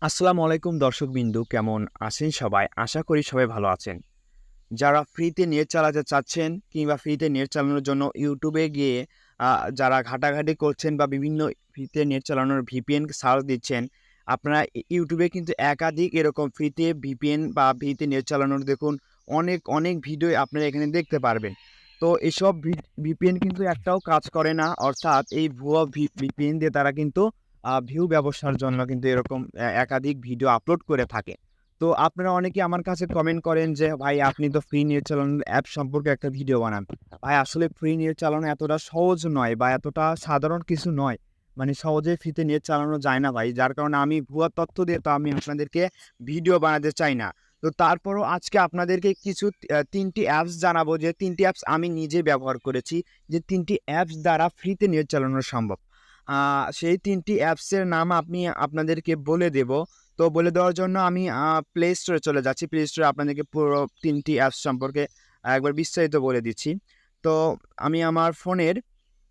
আসসালামু আলাইকুম দর্শকবিন্দু, কেমন আছেন সবাই? আশা করি সবাই ভালো আছেন। যারা ফ্রিতে নেট চালাতে চাচ্ছেন কিংবা ফ্রিতে নেট চালানোর জন্য ইউটিউবে গিয়ে আ যারা ঘাটাঘাটি করছেন বা বিভিন্ন ফ্রিতে নেট চালানোর VPN সার্চ দিচ্ছেন, আপনারা ইউটিউবে কিন্তু একাধিক এরকম ফ্রিতে VPN বা ফ্রিতে নেট চালানোর দেখুন অনেক ভিডিও আপনারা এখানে দেখতে পারবেন। তো এসব VPN কিন্তু একটাও কাজ করে না। অর্থাৎ এই ভুয়া VPN দিয়ে তারা কিন্তু ভিউ ব্যবসার জন্য কিন্তু এরকম একাধিক ভিডিও আপলোড করে থাকে। তো আপনারা অনেকেই আমার কাছে কমেন্ট করেন যে, "ভাই আপনি তো ফ্রি নেট চালানোর অ্যাপ সম্পর্কে একটা ভিডিও বানান।" ভাই আসলে ফ্রি নেট চালানো এতটা সহজ নয় বা এতটা সাধারণ কিছু নয়। মানে সহজে ফ্রিতে নেট চালানো যায় না ভাই। যার কারণে আমি ভুয়া তথ্য দিয়ে তো আমি আপনাদেরকে ভিডিও বানাতে চাই না। তো তারপরও আজকে আপনাদেরকে কিছু ৩ টি অ্যাপস জানাবো যে ৩ টি অ্যাপস আমি নিজে ব্যবহার করেছি। যে ৩ টি অ্যাপস দ্বারা ফ্রিতে নেট চালানো সম্ভব। আ সেই ৩ টি অ্যাপসের নাম আমি আপনাদেরকে বলে দেব। তো বলে দেওয়ার জন্য আমি Play Store এ চলে যাচ্ছি। Play Store এ আপনাদেরকে পুরো ৩ টি অ্যাপস সম্পর্কে একবার বিস্তারিত বলে দিচ্ছি। তো আমি আমার ফোনের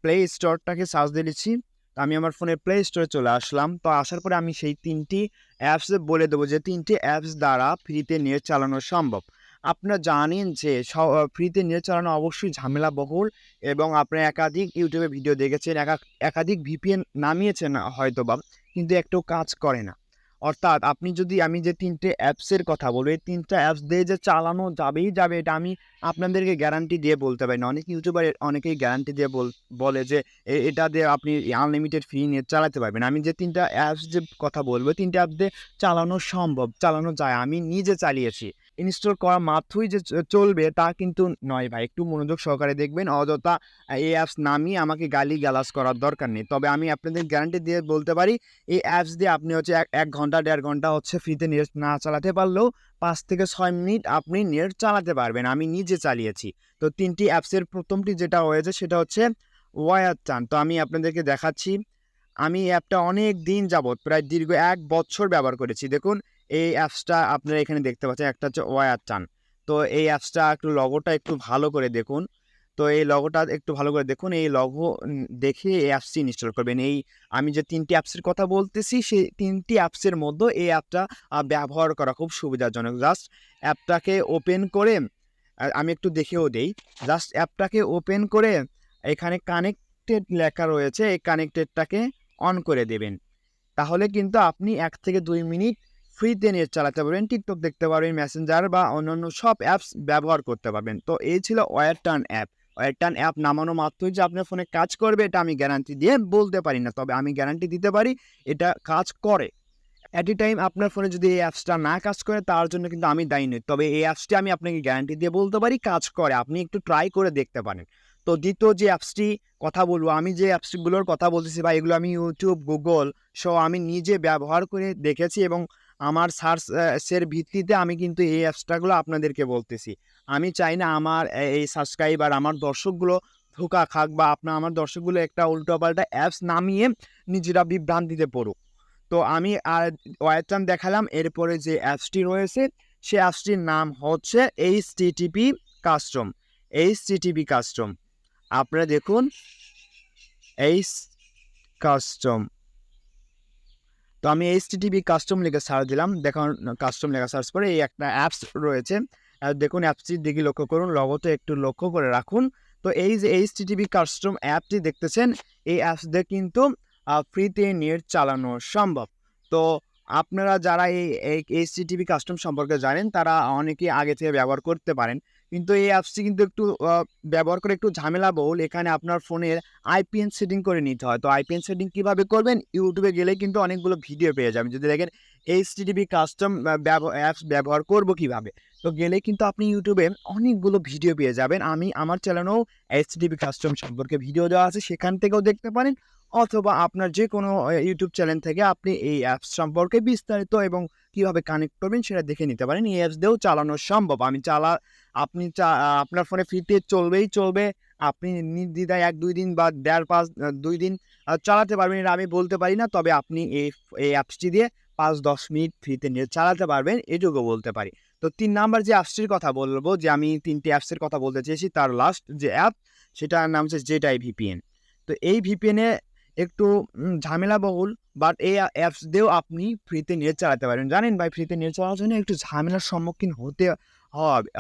Play Store টাকে সার্চ দিয়ে দিচ্ছি। তো আমি আমার ফোনের Play Store এ চলে আসলাম। তো আসার পরে আমি সেই ৩ টি অ্যাপস বলে দেবো যে ৩ টি অ্যাপস দ্বারা ফ্রিতে নেট চালানো সম্ভব। আপনারা জানেন যে ফ্রিতে নেট চালানো অবশ্যই ঝামেলাবহুল এবং আপনারা একাধিক YouTube এ ভিডিও দেখেছেন, একাধিক VPN নামিয়েছেন হয়তোবা, কিন্তু একটাও কাজ করে না। অর্থাৎ আমি যে ৩ টে অ্যাপসের কথা বলবো, এই ৩ টা অ্যাপস দিয়ে যে চালানো যাবেই যাবে এটা আমি আপনাদেরকে গ্যারান্টি দিয়ে বলতে পারি না। অনেক ইউটিউবার অনেকেই গ্যারান্টি দিয়ে বলে যে এটা দিয়ে আপনি আনলিমিটেড ফ্রি নেট চালাতে পারবেন। আমি যে ৩ টা অ্যাপস যে কথা বলবো, ৩ টা অ্যাপ দিয়ে চালানো সম্ভব, চালানো যায়। আমি নিজে চালিয়েছি। ইনস্টল করা মাত্রই যে চলবে তা কিন্তু নয় ভাই। একটু মনোযোগ সহকারে দেখবেন। অযথা এই অ্যাপস নামিয়ে আমাকে গালিগালাজ করার দরকার নেই। তবে আমি আপনাদের গ্যারান্টি দিয়ে বলতে পারি, এই অ্যাপস দিয়ে আপনি হচ্ছে ১ ঘন্টা ১.৫ ঘন্টা হচ্ছে ফ্রিতে নেট না চালাতে পারলেও ৫ থেকে ৬ মিনিট আপনি নেট চালাতে পারবেন। আমি নিজে চালিয়েছি। তো ৩ টি অ্যাপসের ১ম টি যেটা রয়েছে সেটা হচ্ছে ওয়ারটান। তো আমি আপনাদেরকে দেখাচ্ছি। আমি এই অ্যাপটা অনেকদিন যাবৎ প্রায় দীর্ঘ ১ বছর ব্যবহার করেছি। দেখুন এই অ্যাপসটা আপনারা এখানে দেখতে পাচ্ছেন, একটা হচ্ছে ওয়ারটান। তো এই অ্যাপসটা একটু লোগোটা একটু ভালো করে দেখুন। তো এই লোগোটা একটু ভালো করে দেখুন। এই লোগো দেখে এই অ্যাপসটি ইনস্টল করবেন। আমি যে ৩ টি অ্যাপসের কথা বলতেছি, সেই ৩ টি অ্যাপসের মধ্যে এই অ্যাপটা ব্যবহার করা খুব সুবিধাজনক। জাস্ট অ্যাপটাকে ওপেন করে আমি একটু দেখেও দেই। জাস্ট অ্যাপটাকে ওপেন করে এখানে কানেক্টেড লেখা রয়েছে, এই কানেক্টেডটাকে অন করে দেবেন। তাহলে কিন্তু আপনি ১ থেকে ২ মিনিট ফ্রিতে নেট চালাতে পারবেন, TikTok দেখতে পারবেন, মেসেঞ্জার বা অন্যান্য সব অ্যাপস ব্যবহার করতে পারবেন। তো এই ছিল ওয়ারটান অ্যাপ। ওয়ারটান অ্যাপ নামানো মাত্রই যে আপনার ফোনে কাজ করবে এটা আমি গ্যারান্টি দিয়ে বলতে পারি না। তবে আমি গ্যারান্টি দিতে পারি এটা কাজ করে। এট এ টাইম আপনার ফোনে যদি এই অ্যাপসটা না কাজ করে তার জন্য কিন্তু আমি দায়ী নই। তবে এই অ্যাপসটি আমি আপনাকে গ্যারান্টি দিয়ে বলতে পারি কাজ করে। আপনি একটু ট্রাই করে দেখতে পারেন। তো দ্বিতীয় যে অ্যাপসটি কথা বলবো, আমি যে অ্যাপসগুলোর কথা বলতেছি ভাই এগুলো আমি YouTube, Google সহ আমি নিজে ব্যবহার করে দেখেছি এবং আমার এর ভিত্তিতে আমি কিন্তু এই অ্যাপসটাগুলো আপনাদেরকে বলতেছি। আমি চাই না আমার এই সাবস্ক্রাইবার আমার দর্শকগুলো ধোঁকা খাক বা আমার দর্শকগুলো একটা উল্টোপাল্টা অ্যাপস নামিয়ে নিজেরা বিভ্রান্তিতে পড়ুক। তো আমি ওয়েবসাইট দেখালাম। এরপরে যে অ্যাপসটি রয়েছে, সে অ্যাপসটির নাম হচ্ছে HTTP কাস্টম। HTTP custom. আপনারা দেখুন এইচ কাস্টম। তো আমি HTTP কাস্টম লিখে সার্চ দিলাম। দেখুন কাস্টম লেখা সার্চ করে এই একটা অ্যাপস রয়েছে। দেখুন অ্যাপসটির দিকে লক্ষ্য করুন, লোগোতে একটু লক্ষ্য করে রাখুন। তো এই যে HTTP কাস্টম অ্যাপটি দেখতেছেন, এই অ্যাপস দিয়ে কিন্তু ফ্রিতে নেট চালানো সম্ভব। তো আপনারা যারা এই HTTP কাস্টম সম্পর্কে জানেন তারা অনেকেই আগে থেকে ব্যবহার করতে পারেন। কিন্তু এই অ্যাপসটি কিন্তু একটু ব্যবহার করে একটু ঝামেলাবহুল। এখানে আপনার ফোনের IPN সেটিং করে নিতে হয়। তো IPN সেটিং কিভাবে করবেন? YouTube এ গেলেই কিন্তু অনেকগুলো ভিডিও পেয়ে যাবেন। যদি দেখেন HTTP কাস্টম অ্যাপস ব্যবহার করব কিভাবে? তো গেলেই কিন্তু আপনি YouTube এ অনেকগুলো ভিডিও পেয়ে যাবেন। আমার চ্যানেলেও HTTP কাস্টম সম্পর্কে ভিডিও দেওয়া আছে। সেখান থেকেও দেখতে পারেন অথবা আপনার যেকোনো YouTube চ্যানেল থেকে আপনি এই অ্যাপস সম্পর্কে বিস্তারিত এবং কিভাবে কানেক্ট করবেন সেটা দেখে নিতে পারেন। এই অ্যাপস দিয়েও চালানো সম্ভব। আপনি আপনার ফোনে ফ্রিতে চলবেই চলবে। আপনি নির্দ্বিধায় ১-২ দিন বা ২ দিন চালাতে পারবেন এটা আমি বলতে পারি না। তবে আপনি এই অ্যাপসটি দিয়ে ৫-১০ মিনিট ফ্রিতে নেট চালাতে পারবেন এটুকু বলতে পারি। তো ৩ নাম্বার যে অ্যাপসটির কথা বলব, যে আমি ৩ টি অ্যাপসের কথা বলতে চেয়েছি তার লাস্ট যে অ্যাপ সেটার নাম হচ্ছে Jet-Eye VPN। তো এই VPN এ একটু ঝামেলাবহুল, বাট এই অ্যাপস দিয়েও আপনি ফ্রিতে নেট চালাতে পারবেন। জানেন ভাই, ফ্রিতে নেট চালানোর জন্য একটু ঝামেলার সম্মুখীন হতে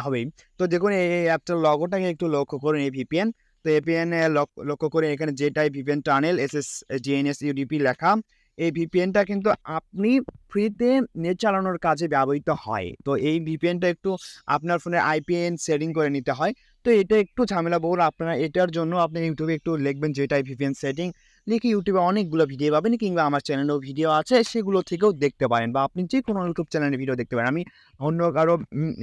হবেই। তো দেখুন এই অ্যাপটার লোগোটাকে একটু লক্ষ্য করুন, এই VPN। তো VPN এ লক্ষ্য করে এখানে যেটাই VPN টানেল SSGNSUDP লেখা, এই VPNটা কিন্তু আপনি ফ্রিতে নেট চালানোর কাজে ব্যবহৃত হয়। তো এই VPNটা একটু আপনার ফোনের IPN সেটিং করে নিতে হয়। তো এটা একটু ঝামেলাবহুল। আপনারা এটার জন্য আপনি YouTube এ একটু লিখবেন যেটাই VPN সেটিং, লিখে YouTube এ অনেকগুলো ভিডিও পাবেন, কিংবা আমার চ্যানেলেও ভিডিও আছে, সেগুলো থেকেও দেখতে পারেন, বা আপনি যেকোনো YouTube চ্যানেলে ভিডিও দেখতে পারেন। আমি অন্য কারো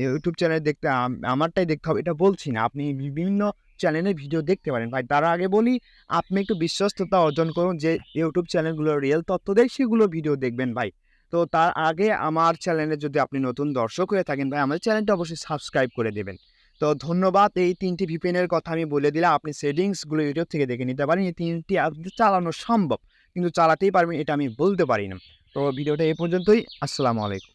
YouTube চ্যানেলে দেখতে আমারটাই দেখতে হবে এটা বলছি না। আপনি বিভিন্ন চ্যানেলের ভিডিও দেখতে পারেন ভাই। তার আগে বলি, আপনি একটু বিশ্বস্ততা অর্জন করুন, যে YouTube চ্যানেলগুলো রিয়েল তথ্য দেয় সেগুলো ভিডিও দেখবেন ভাই। তো তার আগে আমার চ্যানেলে যদি আপনি নতুন দর্শক হয়ে থাকেন ভাই, আমার চ্যানেলটা অবশ্যই সাবস্ক্রাইব করে দেবেন। তো ধন্যবাদ। এই ৩টি VPN এর কথা আমি বলে দিলাম। আপনি সেটিংসগুলো YouTube থেকে দেখে নিতে পারেন। এই ৩টি অ্যাপ চালানো সম্ভব, কিন্তু চালাতেই পারবেন এটা আমি বলতে পারি না। তো ভিডিওটা এ পর্যন্তই। আসসালামু আলাইকুম।